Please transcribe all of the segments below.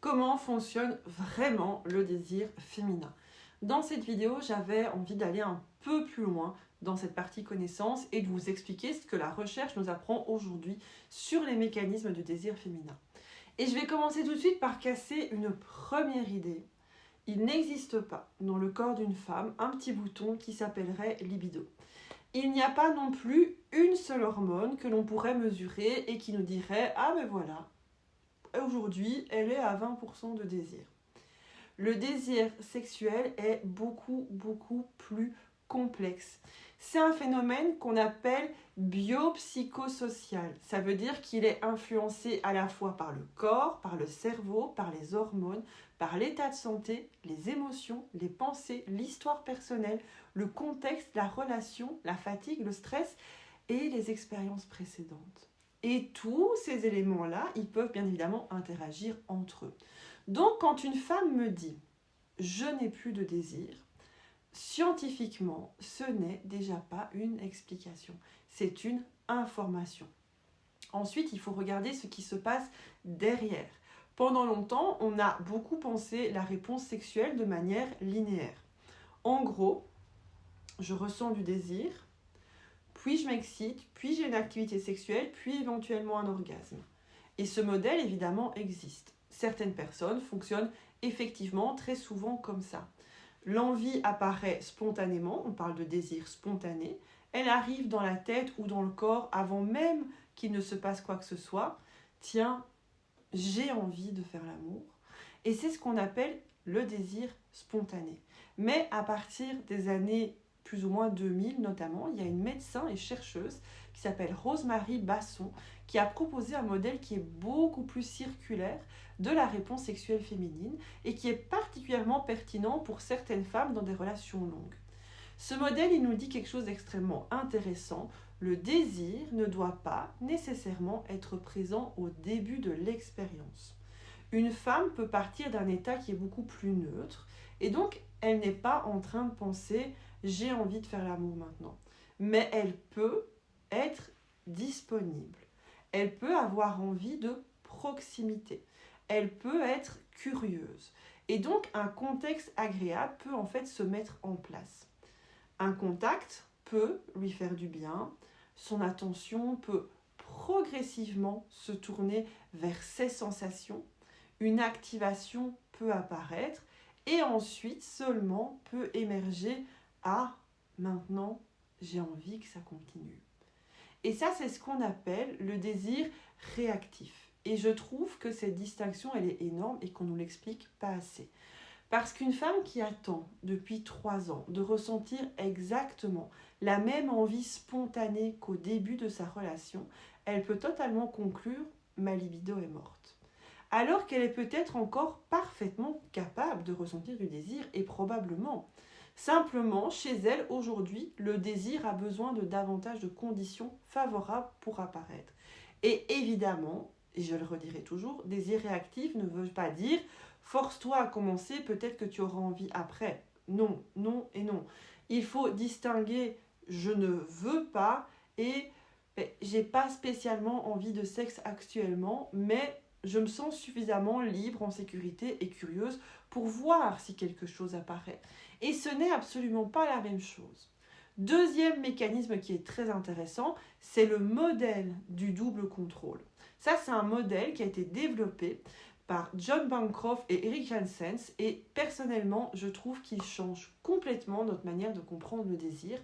comment fonctionne vraiment le désir féminin. Dans cette vidéo, j'avais envie d'aller un peu plus loin dans cette partie connaissance et de vous expliquer ce que la recherche nous apprend aujourd'hui sur les mécanismes du désir féminin. Et je vais commencer tout de suite par casser une première idée. Il n'existe pas dans le corps d'une femme un petit bouton qui s'appellerait libido. Il n'y a pas non plus une seule hormone que l'on pourrait mesurer et qui nous dirait « Ah ben voilà, aujourd'hui elle est à 20% de désir ». Le désir sexuel est beaucoup plus complexe. C'est un phénomène qu'on appelle biopsychosocial. Ça veut dire qu'il est influencé à la fois par le corps, par le cerveau, par les hormones, par l'état de santé, les émotions, les pensées, l'histoire personnelle, le contexte, la relation, la fatigue, le stress et les expériences précédentes. Et tous ces éléments-là, ils peuvent bien évidemment interagir entre eux. Donc, quand une femme me dit « je n'ai plus de désir », scientifiquement, ce n'est déjà pas une explication, c'est une information. Ensuite, il faut regarder ce qui se passe derrière. Pendant longtemps, on a beaucoup pensé la réponse sexuelle de manière linéaire. En gros, je ressens du désir, puis je m'excite, puis j'ai une activité sexuelle, puis éventuellement un orgasme. Et ce modèle, évidemment, existe. Certaines personnes fonctionnent effectivement très souvent comme ça. L'envie apparaît spontanément, on parle de désir spontané, elle arrive dans la tête ou dans le corps avant même qu'il ne se passe quoi que ce soit. Tiens, j'ai envie de faire l'amour. Et c'est ce qu'on appelle le désir spontané. Mais à partir des années plus ou moins 2000 notamment, il y a une médecin et chercheuse qui s'appelle Rose-Marie Basson qui a proposé un modèle qui est beaucoup plus circulaire de la réponse sexuelle féminine et qui est particulièrement pertinent pour certaines femmes dans des relations longues. Ce modèle, il nous dit quelque chose d'extrêmement intéressant. Le désir ne doit pas nécessairement être présent au début de l'expérience. Une femme peut partir d'un état qui est beaucoup plus neutre et donc elle n'est pas en train de penser « j'ai envie de faire l'amour maintenant ». Mais elle peut être disponible. Elle peut avoir envie de proximité. Elle peut être curieuse. Et donc, un contexte agréable peut en fait se mettre en place. Un contact peut lui faire du bien. Son attention peut progressivement se tourner vers ses sensations. Une activation peut apparaître. Et ensuite, seulement peut émerger « Ah, maintenant, j'ai envie que ça continue ». Et ça, c'est ce qu'on appelle le désir réactif. Et je trouve que cette distinction, elle est énorme et qu'on ne nous l'explique pas assez. Parce qu'une femme qui attend depuis 3 ans de ressentir exactement la même envie spontanée qu'au début de sa relation, elle peut totalement conclure « ma libido est morte ». Alors qu'elle est peut-être encore parfaitement capable de ressentir du désir et probablement. Simplement, chez elle, aujourd'hui, le désir a besoin de davantage de conditions favorables pour apparaître. Et évidemment, et je le redirai toujours, désir réactif ne veut pas dire « force-toi à commencer, peut-être que tu auras envie après ». Non, non et non. Il faut distinguer « je ne veux pas » et « j'ai pas spécialement envie de sexe actuellement, mais je me sens suffisamment libre, en sécurité et curieuse pour voir si quelque chose apparaît ». Et ce n'est absolument pas la même chose. Deuxième mécanisme qui est très intéressant, c'est le modèle du double contrôle. Ça, c'est un modèle qui a été développé par John Bancroft et Eric Jansens et personnellement, je trouve qu'il change complètement notre manière de comprendre le désir.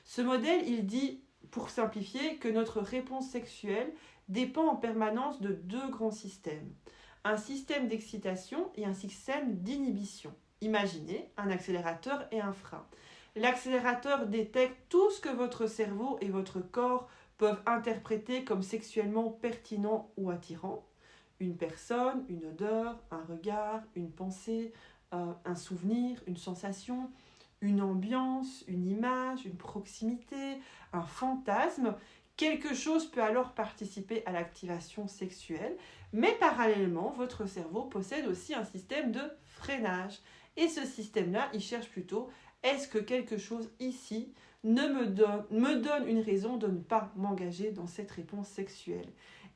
Ce modèle, il dit, pour simplifier, que notre réponse sexuelle dépend en permanence de 2 grands systèmes. Un système d'excitation et un système d'inhibition. Imaginez un accélérateur et un frein. L'accélérateur détecte tout ce que votre cerveau et votre corps peuvent interpréter comme sexuellement pertinent ou attirant. Une personne, une odeur, un regard, une pensée, un souvenir, une sensation, une ambiance, une image, une proximité, un fantasme. Quelque chose peut alors participer à l'activation sexuelle, mais parallèlement, votre cerveau possède aussi un système de freinage. Et ce système-là, il cherche plutôt, est-ce que quelque chose ici me donne une raison de ne pas m'engager dans cette réponse sexuelle ?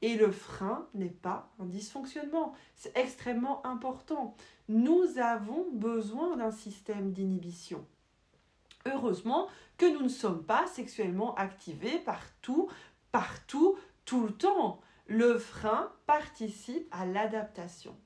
Et le frein n'est pas un dysfonctionnement. C'est extrêmement important. Nous avons besoin d'un système d'inhibition. Heureusement que nous ne sommes pas sexuellement activés partout, tout le temps. Le frein participe à l'adaptation.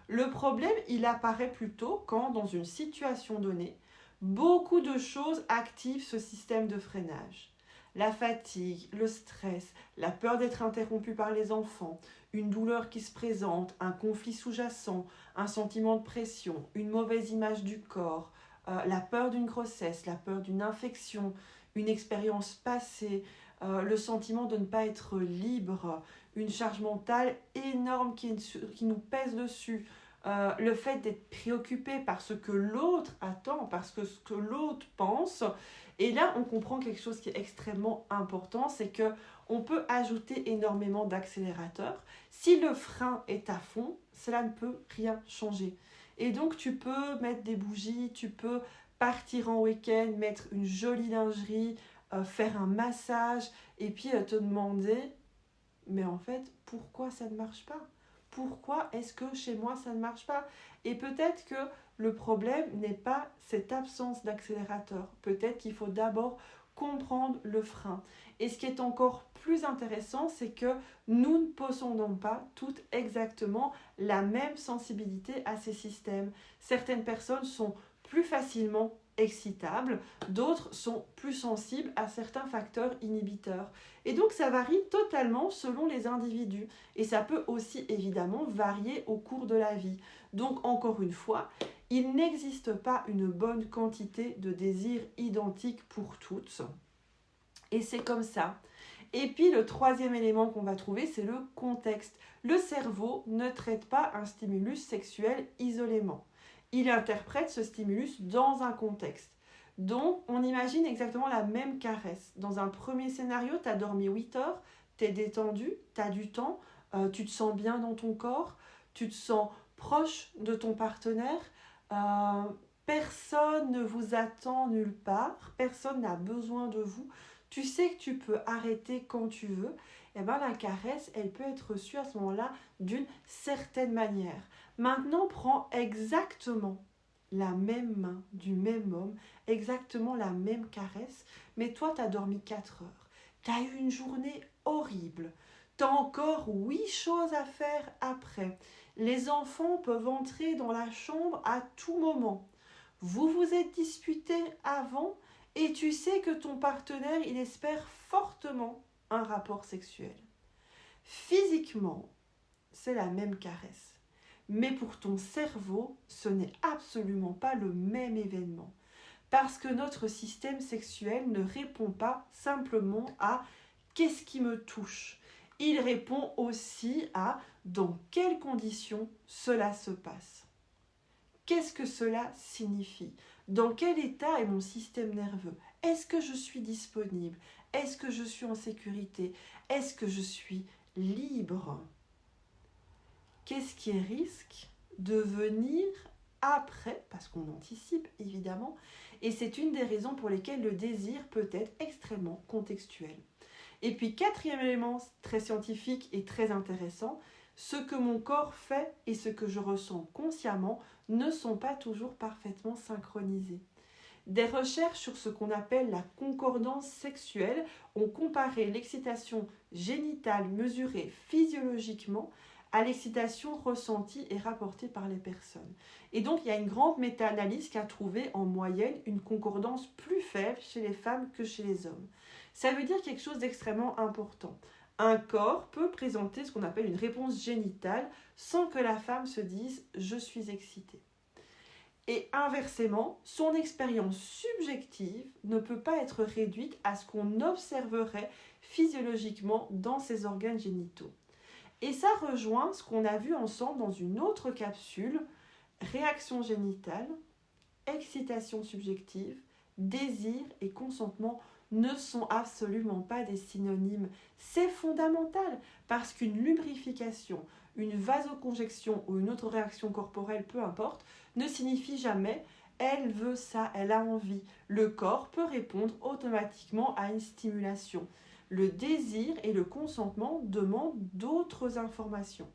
Le problème, il apparaît plutôt quand, dans une situation donnée, beaucoup de choses activent ce système de freinage. La fatigue, le stress, la peur d'être interrompu par les enfants, une douleur qui se présente, un conflit sous-jacent, un sentiment de pression, une mauvaise image du corps, la peur d'une grossesse, la peur d'une infection, une expérience passée, le sentiment de ne pas être libre, une charge mentale énorme qui nous pèse dessus, le fait d'être préoccupé par ce que l'autre attend, parce que ce que l'autre pense. Et là, on comprend quelque chose qui est extrêmement important, c'est que on peut ajouter énormément d'accélérateurs. Si le frein est à fond, cela ne peut rien changer. Et donc, tu peux mettre des bougies, tu peux partir en week-end, mettre une jolie lingerie, faire un massage, et puis te demander, mais en fait, pourquoi ça ne marche pas ? Pourquoi est-ce que chez moi ça ne marche pas ? Et peut-être que le problème n'est pas cette absence d'accélérateur. Peut-être qu'il faut d'abord comprendre le frein. Et ce qui est encore plus intéressant, c'est que nous ne possédons pas toutes exactement la même sensibilité à ces systèmes. Certaines personnes sont plus facilement excitables, d'autres sont plus sensibles à certains facteurs inhibiteurs. Et donc ça varie totalement selon les individus. Et ça peut aussi évidemment varier au cours de la vie. Donc encore une fois, il n'existe pas une bonne quantité de désirs identiques pour toutes. Et c'est comme ça. Et puis le troisième élément qu'on va trouver, c'est le contexte. Le cerveau ne traite pas un stimulus sexuel isolément. Il interprète ce stimulus dans un contexte. Donc, on imagine exactement la même caresse. Dans un premier scénario, tu as dormi 8 heures, tu es détendu, tu as du temps, tu te sens bien dans ton corps, tu te sens proche de ton partenaire, personne ne vous attend nulle part, personne n'a besoin de vous, tu sais que tu peux arrêter quand tu veux. Et bien la caresse, elle peut être reçue à ce moment-là d'une certaine manière. Maintenant, prends exactement la même main du même homme, exactement la même caresse, mais toi, tu as dormi 4 heures. Tu as eu une journée horrible. Tu as encore 8 choses à faire après. Les enfants peuvent entrer dans la chambre à tout moment. Vous vous êtes disputé avant et tu sais que ton partenaire, il espère fortement un rapport sexuel. Physiquement, c'est la même caresse. Mais pour ton cerveau, ce n'est absolument pas le même événement. Parce que notre système sexuel ne répond pas simplement à « qu'est-ce qui me touche ?» Il répond aussi à « dans quelles conditions cela se passe ?» Qu'est-ce que cela signifie ? Dans quel état est mon système nerveux ? Est-ce que je suis disponible ? Est-ce que je suis en sécurité ? Est-ce que je suis libre ? Qu'est-ce qui risque de venir après ? Parce qu'on anticipe évidemment. Et c'est une des raisons pour lesquelles le désir peut être extrêmement contextuel. Et puis quatrième élément très scientifique et très intéressant, ce que mon corps fait et ce que je ressens consciemment ne sont pas toujours parfaitement synchronisés. Des recherches sur ce qu'on appelle la concordance sexuelle ont comparé l'excitation génitale mesurée physiologiquement à l'excitation ressentie et rapportée par les personnes. Et donc, il y a une grande méta-analyse qui a trouvé en moyenne une concordance plus faible chez les femmes que chez les hommes. Ça veut dire quelque chose d'extrêmement important. Un corps peut présenter ce qu'on appelle une réponse génitale sans que la femme se dise « je suis excitée ». Et inversement, son expérience subjective ne peut pas être réduite à ce qu'on observerait physiologiquement dans ses organes génitaux. Et ça rejoint ce qu'on a vu ensemble dans une autre capsule, réaction génitale, excitation subjective, désir et consentement ne sont absolument pas des synonymes. C'est fondamental parce qu'une lubrification, une vasoconjection ou une autre réaction corporelle, peu importe, ne signifie jamais « elle veut ça, elle a envie ». Le corps peut répondre automatiquement à une stimulation. Le désir et le consentement demandent d'autres informations.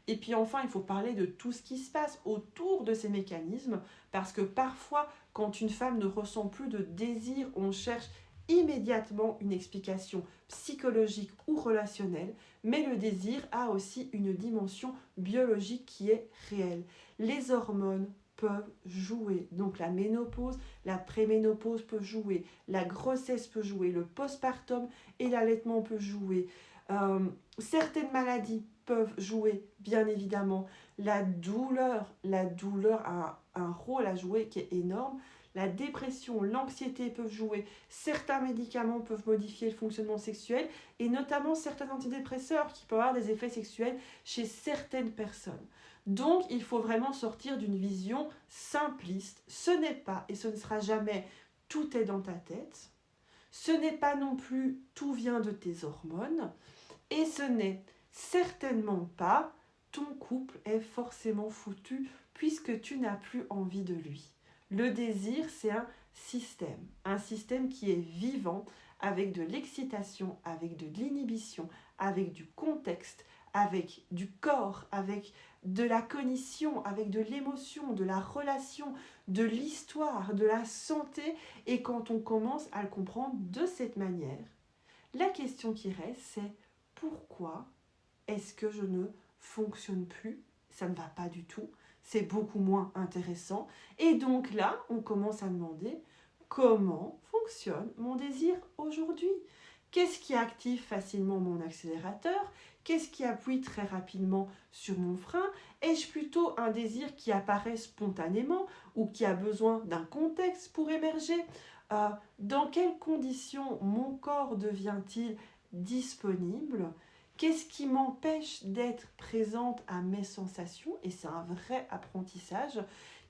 Et puis enfin, il faut parler de tout ce qui se passe autour de ces mécanismes, parce que parfois, quand une femme ne ressent plus de désir, on cherche immédiatement une explication psychologique ou relationnelle, mais le désir a aussi une dimension biologique qui est réelle. Les hormones peuvent jouer, donc la ménopause, la préménopause peut jouer, la grossesse peut jouer, le postpartum et l'allaitement peut jouer. Certaines maladies peuvent jouer, bien évidemment. La douleur a un rôle à jouer qui est énorme. La dépression, l'anxiété peuvent jouer. Certains médicaments peuvent modifier le fonctionnement sexuel et notamment certains antidépresseurs qui peuvent avoir des effets sexuels chez certaines personnes. Donc, il faut vraiment sortir d'une vision simpliste. Ce n'est pas et ce ne sera jamais tout est dans ta tête. Ce n'est pas non plus tout vient de tes hormones. Et ce n'est certainement pas ton couple est forcément foutu puisque tu n'as plus envie de lui. Le désir, c'est un système qui est vivant avec de l'excitation, avec de l'inhibition, avec du contexte, avec du corps, avec de la cognition, avec de l'émotion, de la relation, de l'histoire, de la santé. Et quand on commence à le comprendre de cette manière, la question qui reste, c'est pourquoi est-ce que je ne fonctionne plus? Ça ne va pas du tout. C'est beaucoup moins intéressant. Et donc là, on commence à demander comment fonctionne mon désir aujourd'hui? Qu'est-ce qui active facilement mon accélérateur? Qu'est-ce qui appuie très rapidement sur mon frein? Ai-je plutôt un désir qui apparaît spontanément ou qui a besoin d'un contexte pour émerger? Dans quelles conditions mon corps devient-il disponible? Qu'est-ce qui m'empêche d'être présente à mes sensations? Et c'est un vrai apprentissage.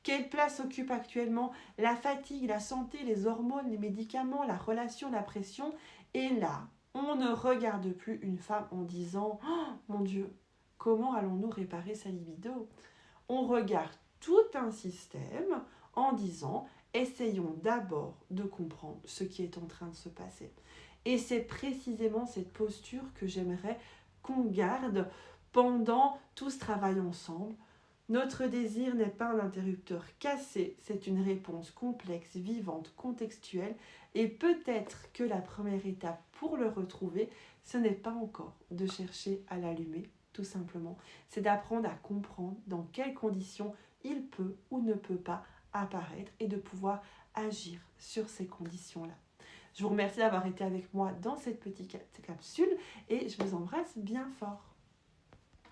Quelle place occupe actuellement la fatigue, la santé, les hormones, les médicaments, la relation, la pression? Et là, on ne regarde plus une femme en disant « Oh mon Dieu, comment allons-nous réparer sa libido ?» On regarde tout un système en disant « Essayons d'abord de comprendre ce qui est en train de se passer. » Et c'est précisément cette posture que j'aimerais qu'on garde pendant tout ce travail ensemble. Notre désir n'est pas un interrupteur cassé, c'est une réponse complexe, vivante, contextuelle. Et peut-être que la première étape pour le retrouver, ce n'est pas encore de chercher à l'allumer, tout simplement. C'est d'apprendre à comprendre dans quelles conditions il peut ou ne peut pas apparaître et de pouvoir agir sur ces conditions-là. Je vous remercie d'avoir été avec moi dans cette petite capsule et je vous embrasse bien fort.